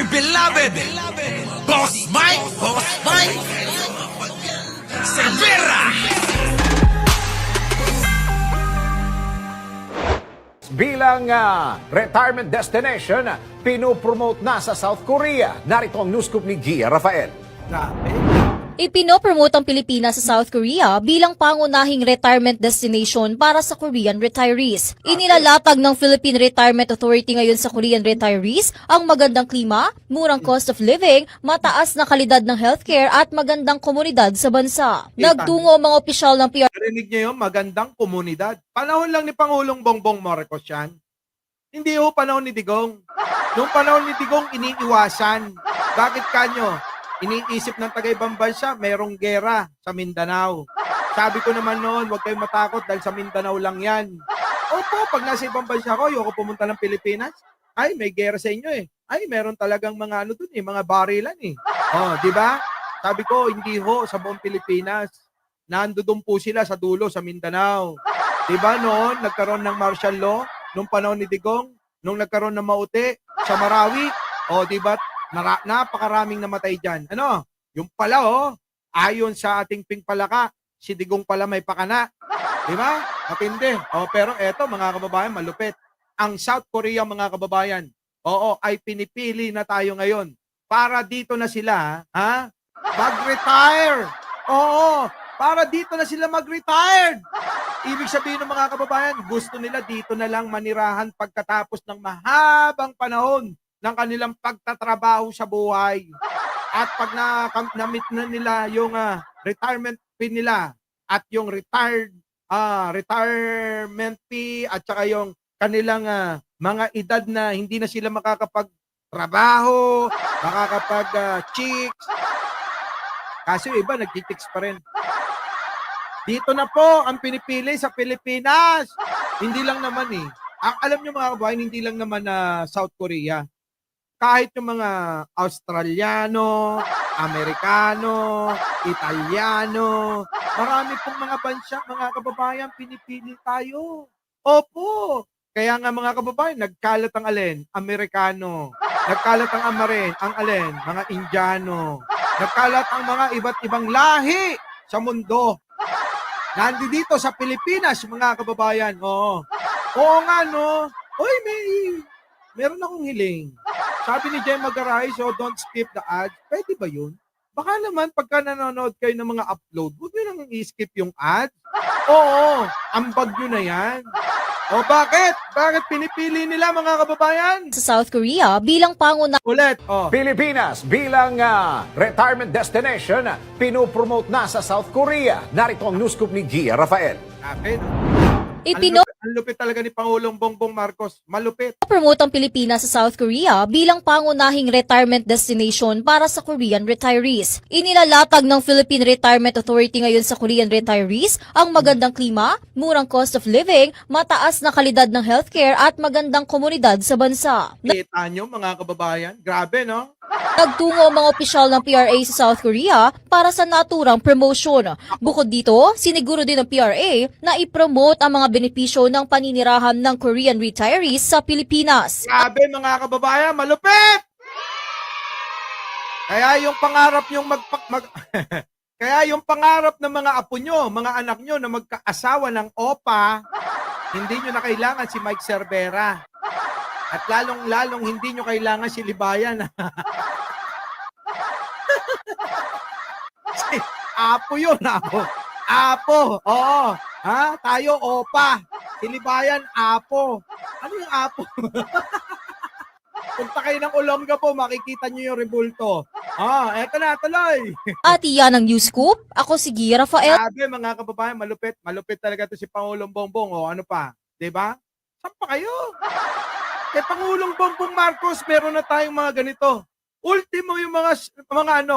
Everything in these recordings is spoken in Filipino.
dear beloved, Boss Mike Cervera. Bilang retirement destination, pinopromote na sa South Korea. Narito ang news scoop ni Gia Rafael. Ipinopromote ang Pilipinas sa South Korea bilang pangunahing retirement destination para sa Korean retirees. Inilalatag ng Philippine Retirement Authority ngayon sa Korean retirees ang magandang klima, murang cost of living, mataas na kalidad ng healthcare at magandang komunidad sa bansa. Nagtungo ang mga opisyal ng PR. Narinig niyo yung magandang komunidad. Panahon lang ni Pangulong Bongbong Marcos yan. Hindi ho panahon ni Digong. Nung panahon ni Digong, iniiwasan. Bakit kanyo? Iniisip ng taga-ibang bansa, mayroong gera sa Mindanao. Sabi ko naman noon, huwag kayong matakot dahil sa Mindanao lang yan. Opo, pag nasa ibang bansa ko, ayoko pumunta ng Pilipinas. Ay, may gera sa inyo eh. Ay, meron talagang mga ano dun eh, mga barilan eh. Oh, di ba? Sabi ko, hindi ho sa buong Pilipinas. Nandoon po sila sa dulo, sa Mindanao. Di ba noon, nagkaroon ng martial law, nung panahon ni Digong, nung nagkaroon ng Maute, sa Marawi, o di ba, napakaraming namatay dyan. Ano? Yung pala ayon sa ating pingpalaka, si Digong pala may pakana. Di ba? Matindi. Pero eto mga kababayan, malupit. Ang South Korea mga kababayan, ay pinipili na tayo ngayon para dito na sila, mag-retire. Para dito na sila mag-retire. Ibig sabihin ng mga kababayan, gusto nila dito na lang manirahan pagkatapos ng mahabang panahon ng kanilang pagtatrabaho sa buhay. At pag na-meet na nila yung retirement fee nila at yung retirement fee at saka yung kanilang mga edad na hindi na sila makakapagtrabaho, makakapag-chicks. Kasi yung iba nag-chicks pa rin. Dito na po ang pinipili sa Pilipinas. Hindi lang naman alam nyo mga kabayan, hindi lang naman South Korea. Kahit yung mga Australiano, Amerikano, Italiano, marami pong mga bansa, mga kababayan, pinipili tayo. Opo. Kaya nga mga kababayan, nagkalat ang alin? Amerikano. Nagkalat ang alin? Mga Indiano. Nagkalat ang mga iba't ibang lahi sa mundo. Nandito sa Pilipinas, mga kababayan. Oo nga, no? Uy, meron akong hiling. Sabi ni Gemma Garay, so don't skip the ads. Pwede ba yun? Baka naman pagka nanonood kayo ng mga upload, huwag nyo nang i-skip yung ads. Oo, ambag nyo na yan. Bakit? Bakit pinipili nila mga kababayan? Sa South Korea bilang pangunahing Ulit, Pilipinas bilang retirement destination, pinopromote na sa South Korea. Narito ang news scoop ni Gia Rafael. Kapit. ipino Ang lupit talaga ni Pangulong Bongbong Marcos. Malupit. promote ang Pilipinas sa South Korea bilang pangunahing retirement destination para sa Korean retirees. Inilalatag ng Philippine Retirement Authority ngayon sa Korean retirees ang magandang klima, murang cost of living, mataas na kalidad ng healthcare at magandang komunidad sa bansa. Kita nyo mga kababayan. Grabe, no? Nagtungo ang mga opisyal ng PRA sa South Korea para sa naturang promotion. Bukod dito, siniguro din ng PRA na i-promote ang mga benepisyo ng paninirahan ng Korean retirees sa Pilipinas. Grabe mga kababayan, malupit! Kaya yung pangarap yung Kaya yung pangarap ng mga apo nyo, mga anak nyo na magkaasawa ng OPA, hindi nyo na kailangan si Mike Cervera. At lalong-lalong hindi nyo kailangan si Libayan. Apo yun, apo. Apo, oo. Tayo, OPA. Si Libayan, apo. Ano yung apo? Punta kayo ng Olonga po, makikita nyo yung rebulto. Eto na, tuloy. At iyan ang News Scoop. Ako si Gia Rafael. Sabi mga kababayan, malupit. Malupit talaga to si Pangulong Bongbong. Ano pa? Diba? Saan pa kayo? Pangulong Bongbong Marcos, meron na tayong mga ganito. Ultimo yung mga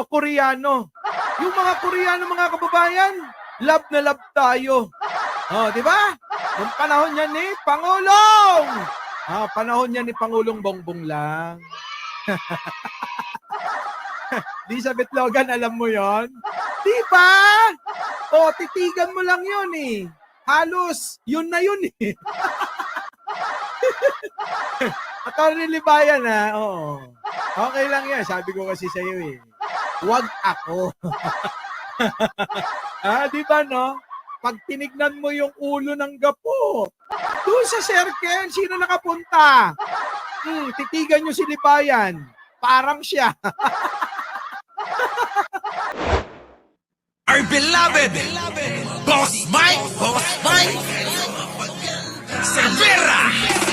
Koreano. Yung mga Koreano, mga kababayan, love na love tayo. Di ba? Yung panahon niya ni Pangulong. Panahon niya ni Pangulong Bongbong lang. Elizabeth Logan, alam mo yon? Di ba? Titigan mo lang yun Halos, yun na yun Attorney Libayan oo. Okay lang yan. Sabi ko kasi sa iyo eh. Huwag ako. Di ba no? Pag tinignan mo yung ulo ng gapo, doon sa circle, sino nakapunta? Titigan nyo si Libayan. Parang siya. Our beloved Boss Mike Cervera.